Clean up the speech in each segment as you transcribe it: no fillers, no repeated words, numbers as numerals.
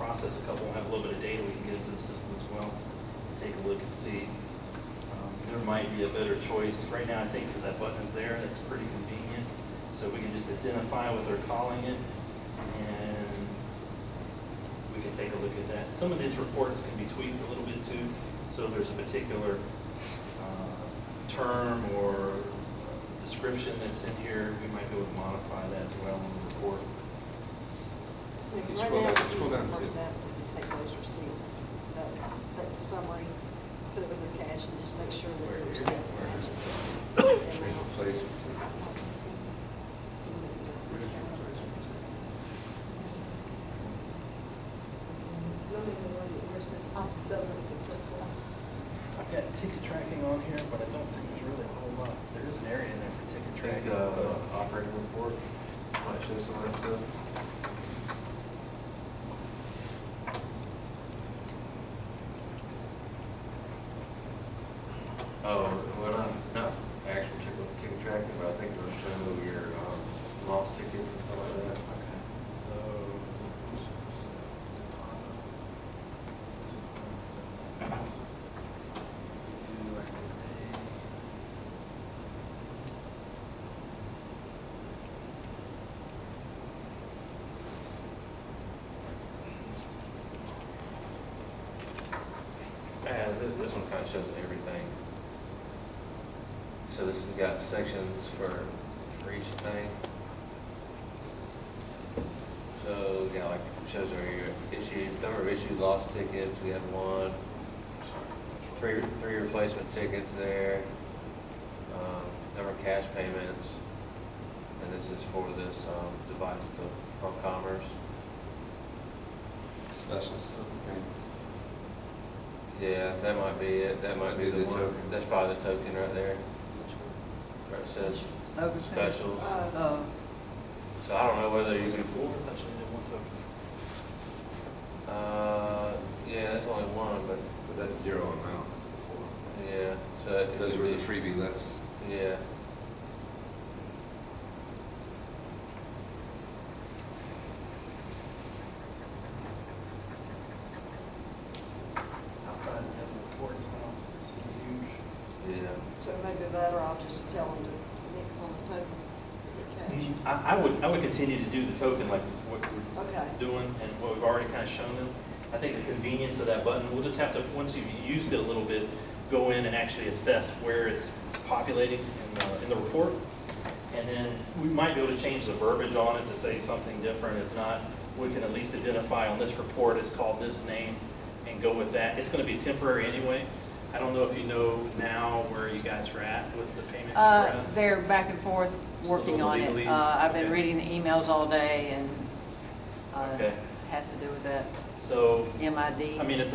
process a couple, we'll have a little bit of data we can get into the system as well. Take a look and see. There might be a better choice. Right now, I think because that button is there, that's pretty convenient. So we can just identify what they're calling it, and we can take a look at that. Some of these reports can be tweaked a little bit too. So if there's a particular term or description that's in here, we might be able to modify that as well in the report. Right now, Scroll down first to- step, we take those receipts, that summary, put it with their cash, and just make sure that Where the is receipt it? Where is it? matches. Regional placement. Where's this settlement successful? I've got ticket tracking on here, but I don't think there's really a whole lot. There is an area in there for ticket I think tracking. operating report might show some of that stuff. Oh, well, not actual ticket tracking, but I think it'll show your lost tickets and stuff like that. Okay, so. Yeah, this one kind of shows everything. So this has got sections for each thing. So, yeah, like it shows where your issued, number of issued lost tickets, we have one. Three replacement tickets there. Number of cash payments. And this is for this device, the Pump Commerce. Special stuff. Yeah, that might be it. That might be the one. token. That's probably the token right there. Where it says specials. So I don't know whether you Is can. it four? I thought you only did one token. Yeah, that's only one, but But that's zero amount, that's the four. yeah. So it Those could were be the freebie lists. Yeah. Outside of the reports, well, it's huge. Yeah. So it may be better off just to tell them to mix on the token, get cash. I would continue to do the token like what we're Okay. doing and what we've already kind of shown them. I think the convenience of that button, we'll just have to, once you've used it a little bit, go in and actually assess where it's populating in the report. And then we might be able to change the verbiage on it to say something different. If not, we can at least identify on this report, it's called this name, and go with that. It's going to be temporary anyway. I don't know if you know now where you guys are at with the payment express. They're back and forth Still working on it. legalese? I've been Okay. reading the emails all day, and Okay. has to do with that So, MID. I mean, if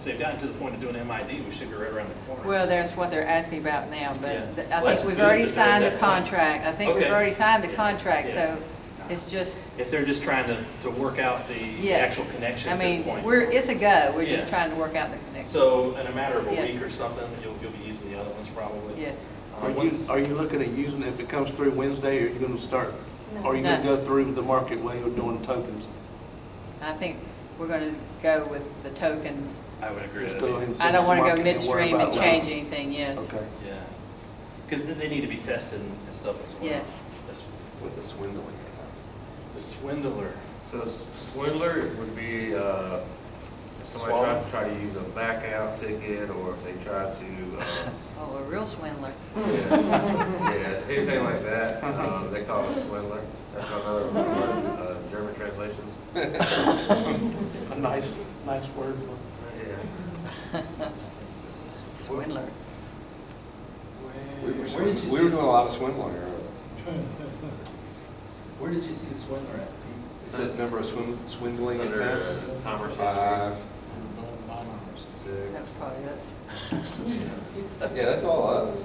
they've gotten to the point of doing MID, we should be right around the corner. Well, that's what they're asking about now, but Yeah. I Well, that's think we've good already that they're at signed the that point. contract. I think we've Okay. already signed the Yeah. contract, Yeah. so it's just, If they're just trying to work out the Yes. actual connection I at this mean, point. it's a go. We're Yeah. just trying to work out the connection. So in a matter of a Yes. week or something, you'll be using the other ones probably. Yeah. Are you looking at using it if it comes through Wednesday, or are you gonna start, or are you gonna No. go through the market way of doing tokens? I think we're going to go with the tokens. I would agree. Just with go ahead that. and I fix don't the want to go market and worry midstream and about change later. anything, yes. Okay. Yeah. Because they need to be tested and stuff as well. Yes. That's- What's a swindling attempt? The swindler. So swindler would be if somebody try to use a back out ticket, or if they try to Oh, a real swindler. yeah, anything like that. They call it a swindler. That's another word, German translations. A nice word for Yeah. Swindler. We were Where did you see doing this- a lot of swindling earlier. Where did you see the swindler at? It says number of swindling Under, attempts. commerce 5, That's 6. probably it. Yeah, that's all others.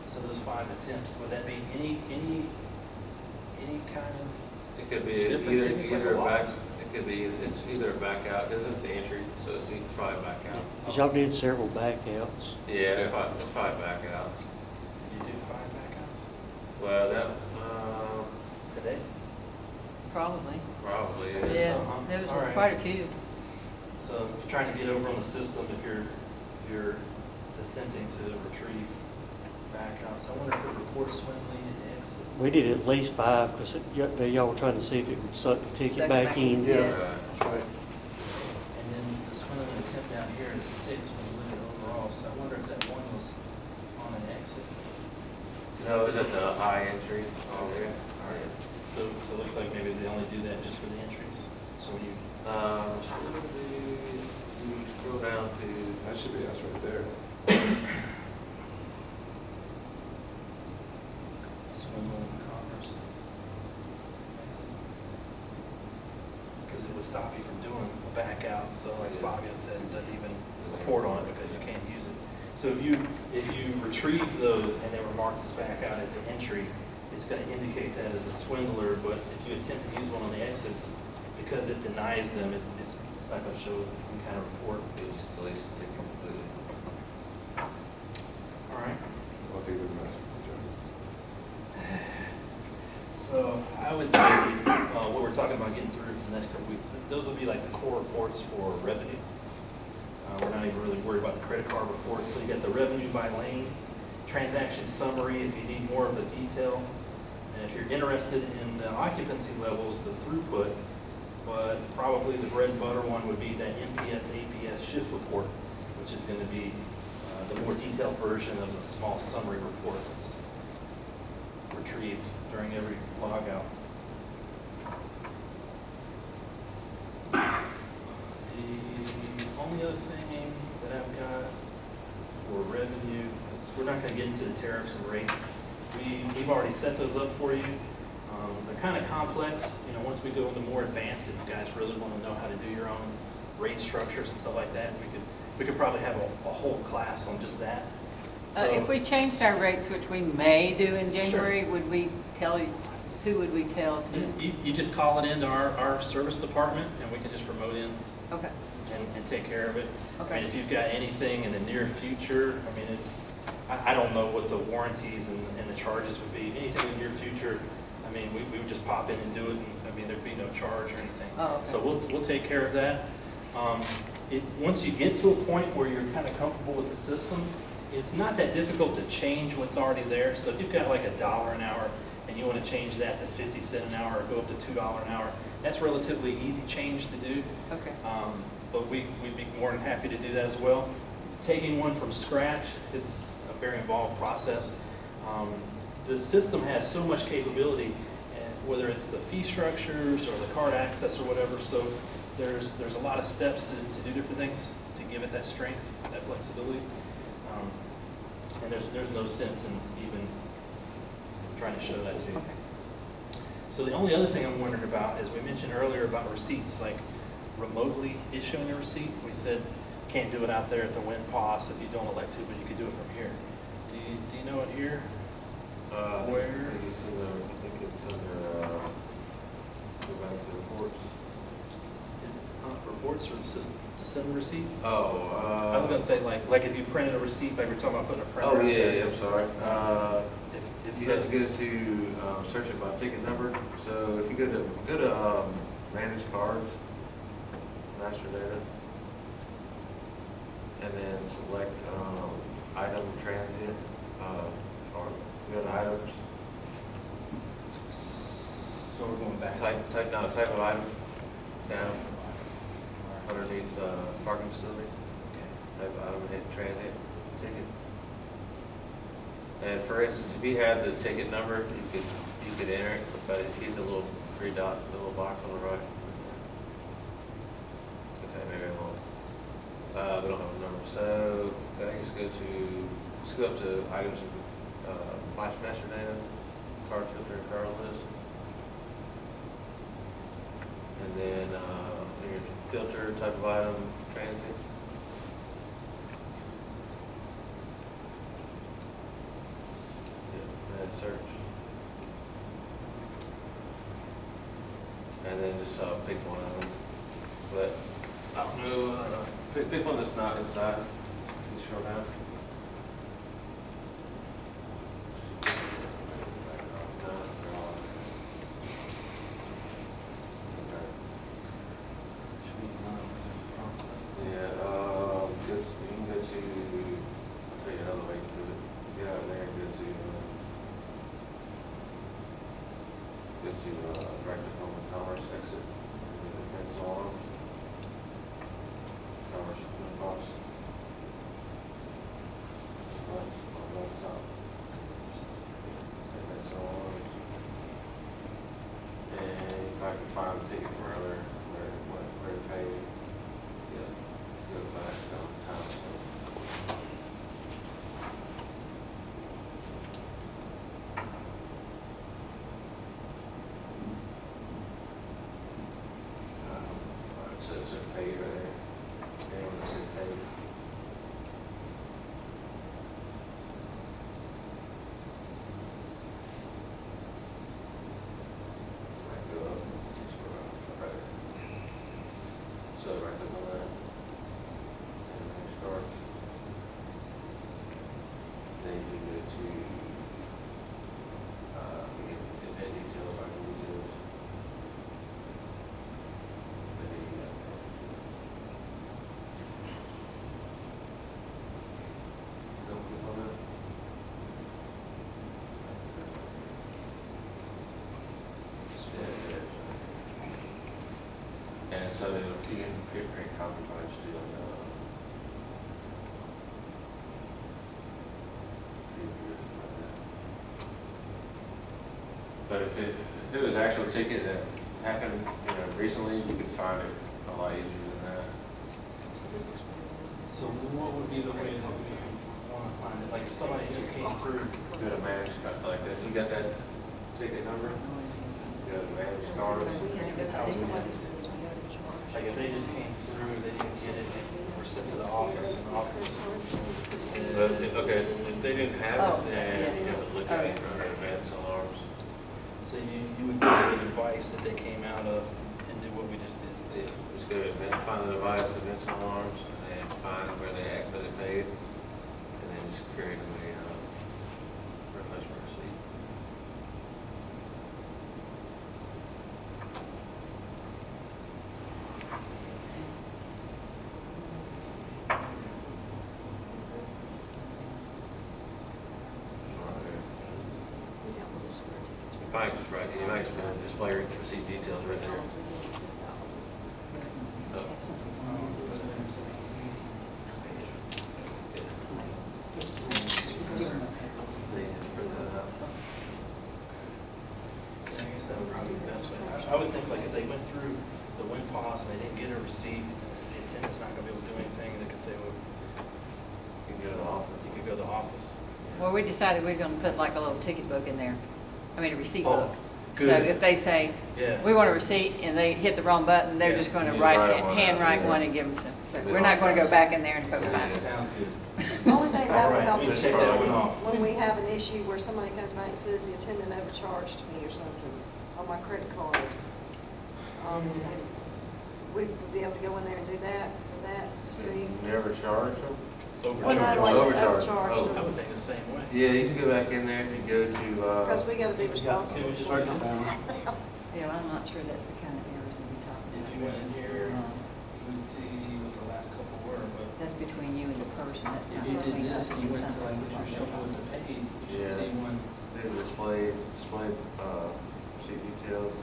So those 5 attempts, would that be any kind of? It could be Different ticket, like either a back. lost. It could be it's either a back out. This is the entry, so it's probably a back out. Because y'all did several backouts. Yeah, it's probably back out. Did you do 5 backouts Well, that today? Probably. Probably, Yeah. yeah. Yeah, Uh-huh. there was All right. quite a few. So trying to get over on the system if you're attempting to retrieve backouts. I wonder if it reports swindling and exit. We did at least 5, because y'all were trying to see if it would suck the ticket Suck it back back in. in. Yeah, Yeah. that's right. And then the swindling attempt down here is 6 when you look at overall. So I wonder if that one was on an exit. No, it was at the high entry. Oh, yeah. All right. So it looks like maybe they only do that just for the entries. So when you Should be, you scroll down to, That should be us right there. swindle in commerce. Because it would stop you from doing a back out, so like Fabio said, it doesn't even report on it because you can't use it. So if you retrieve those and they were marked as back out at the entry, it's going to indicate that as a swindler, but if you attempt to use one on the exits, because it denies them, it's not going to show any kind of report. it just deletes the ticket completely. All right. I'll take the mess with the judge. So I would say what we're talking about getting through for the next couple weeks, those will be like the core reports for revenue. We're not even really worried about the credit card report. So you got the revenue by lane, transaction summary if you need more of the detail. And if you're interested in the occupancy levels, the throughput, but probably the bread and butter one would be that MPS APS shift report, which is going to be the more detailed version of the small summary report that's retrieved during every log out. The only other thing that I've got for revenue, is we're not going to get into the tariffs and rates. We've already set those up for you. They're kind of complex. You know, once we go into more advanced, if you guys really want to know how to do your own rate structures and stuff like that, we could probably have a whole class on just that. So, If we changed our rates, which we may do in January, would we tell you, who would we tell to? you just call it into our service department, and we can just promote in Okay, and take care of it. Okay. And if you've got anything in the near future, I mean, I don't know what the warranties and the charges would be. Anything in the near future, I mean, we would just pop in and do it, and I mean, there'd be no charge or anything. Oh, okay. So we'll take care of that. Once you get to a point where you're kind of comfortable with the system, it's not that difficult to change what's already there. So if you've got like $1 an hour and you want to change that to 50 cents an hour or go up to $2 an hour, that's relatively easy change to do. okay. But we'd be more than happy to do that as well. Taking one from scratch, it's a very involved process. The system has so much capability, and whether it's the fee structures or the card access or whatever, so there's a lot of steps to do different things to give it that strength, that flexibility. And there's no sense in even trying to show that to you. Okay. So the only other thing I'm wondering about, as we mentioned earlier about receipts, like remotely issuing a receipt, we said can't do it out there at the WinPOS if you don't elect to, but you could do it from here. Do you know it here? Where? I think it's under, go back to reports. Reports or the system to send a receipt? Oh, I was gonna say like if you printed a receipt, like we're talking about putting a printer. Oh, out yeah, there. yeah, I'm sorry. If You have to go to, search it by ticket number. So if you go to manage cards, master data, and then select item transient, or go to items, So we're going back. type of item down underneath parking facility. Okay. Type of item, hit transient ticket. And for instance, if you had the ticket number, you could enter it, but if you hit the little three dot, the little box on the right. Okay, maybe I won't. We don't have a number, so I guess go up to items, flash master data, card filter, card list. And then, your filter type of item, transit. Yeah, and search. And then just, pick one of them. But, I don't know, pick one that's not inside, just scroll down. find the ticket from earlier, where to pay. Yeah, go back on time. So. So it's a pay right there. Anyone that said pay. Might go up. Right there. So right there on that. And then start. Then you go to, event details, like details. Then you got don't click on that. And so you can create copy by just doing, but if it was actual ticket that happened, recently, you could find it a lot easier than that. So this is. So what would be the way that we want to find it? Like if somebody just came through, Go to manage, like this, you got that ticket number? Go to manage cards. We had to go to some of these things, we go to charge. like if they just came through, they didn't get it, they were sent to the office, and the office But, okay, if they didn't have Oh, it, then yeah. you have to look at it under advance alarms. So you would get the device that they came out of and do what we just did. Yeah, just go to event, find the device, events and alarms, and then find where they actually paid, and then just create a replacement receipt. We got little square tickets. You might just write, you might just layer receipt details right there. Oh. I guess that would probably be the best way. I would think like if they went through the win pos and they didn't get a receipt, the attendant's not gonna be able to do anything, they could say, well, You can go to the office. you could go to the office. Well, we decided we're gonna put like a little ticket book in there, I mean, a receipt Oh, book. So good. if they say, Yeah. we want a receipt, and they hit the wrong button, they're Yeah, just gonna you just write, write one out. handwrite one and give them some. So we're not gonna go back in there and poke fun. Sounds good. Only thing that All would right, help we us check that one is off. when we have an issue where somebody comes back and says the attendant overcharged me or something on my credit card. We'd be able to go in there and do that, with that, to see. Never charge them? Well, Overcharge. not like they Overcharge. overcharged I them. would think the same way. Yeah, you can go back in there if you go to, Because we gotta be responsible. we just for work it. on Yeah, I'm not sure that's the kind of errors that we talk about. If you went in here, you would see what the last couple were, but That's between you and the person, that's if not you did between this us and and you the went to like company. what you're showing with the paid, you should Yeah. see one. they display, receipt details.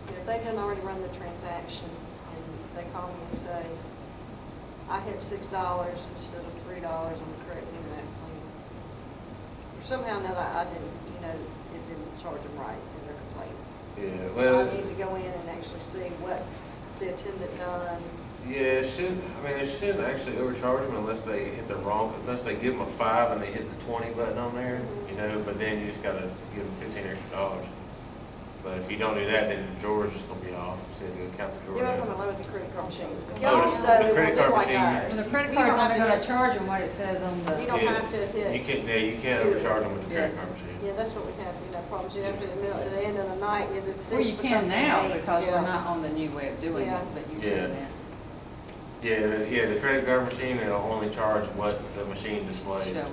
If they didn't already run the transaction and they call me and say, I had $6 instead of $3 on the correct internet plan. Somehow or another, I didn't, it didn't charge them right in their complaint. Yeah, I well, need to go in and actually see what the attendant done. yeah, it shouldn't actually overcharge them unless they hit the wrong, unless they give them a 5 and they hit the 20 button on there, but then you just gotta give them $15 extra. But if you don't do that, then the drawer's just gonna be off, so you have to go count the drawer They're not down. gonna lower the credit card machines. Oh, Y'all's the though, it credit won't be card like machine, ours. Well, the credit You don't card's have only to gonna hit- charge them what it says on the. You don't Yeah. have to hit. You can't overcharge them with the credit Yeah. card machine. Yeah, that's what we have, problems. You have to, at the end of the night, if it's 6 Well, you can becomes now, 8. because Yeah. we're not on the new way of doing it, Yeah. but you Yeah. can now. Yeah, the credit card machine, it'll only charge what the machine displays. So, Yeah.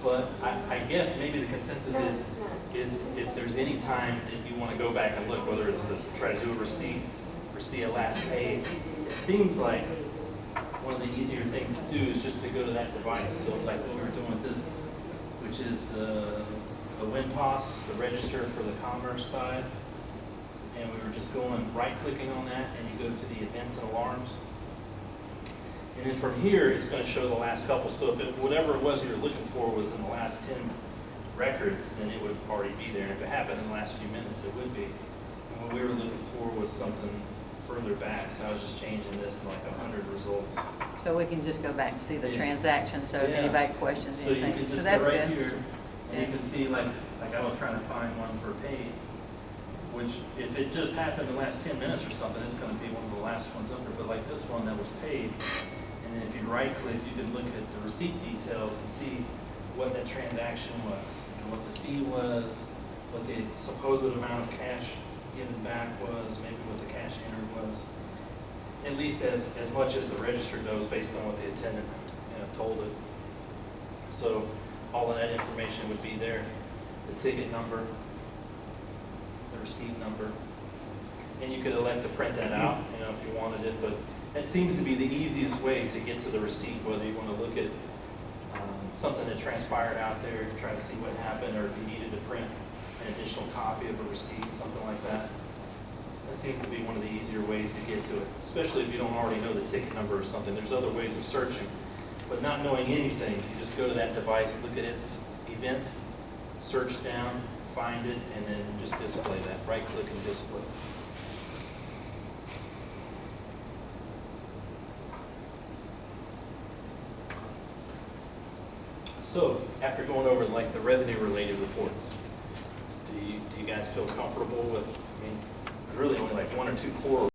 But I guess maybe the consensus is if there's any time that you want to go back and look, whether it's to try to do a receipt or see a last paid, it seems like one of the easier things to do is just to go to that device. So like what we were doing with this, which is the WinPOS, the register for the commerce side. and we were just going, right-clicking on that, and you go to the events and alarms. And then from here, it's going to show the last couple. So if it, whatever it was you were looking for was in the last 10 records, then it would already be there. And if it happened in the last few minutes, it would be. And what we were looking for was something further back, so I was just changing this to like 100 results. So we can just go back and see the Yes. transaction, so if Yeah. anybody questions So you anything. can just that's go right good. here, and you Yeah. can see like I was trying to find one for paid, which if it just happened in the last 10 minutes or something, it's gonna be one of the last ones up there. But like this one that was paid, and then if you right click, you can look at the receipt details and see what that transaction was, and what the fee was, what the supposed amount of cash given back was, maybe what the cash entered was. At least as much as the register knows based on what the attendant, told it. So all of that information would be there, the ticket number, the receipt number, and you could elect to print that out, if you wanted it, but that seems to be the easiest way to get to the receipt, whether you want to look at something that transpired out there, try to see what happened, or if you needed to print an additional copy of a receipt, something like that. That seems to be one of the easier ways to get to it, especially if you don't already know the ticket number or something. There's other ways of searching, but not knowing anything, you just go to that device, look at its events, search down, find it, and then just display that. Right-click and display. So, after going over like the revenue-related reports, do you guys feel comfortable with, there's really only like one or two core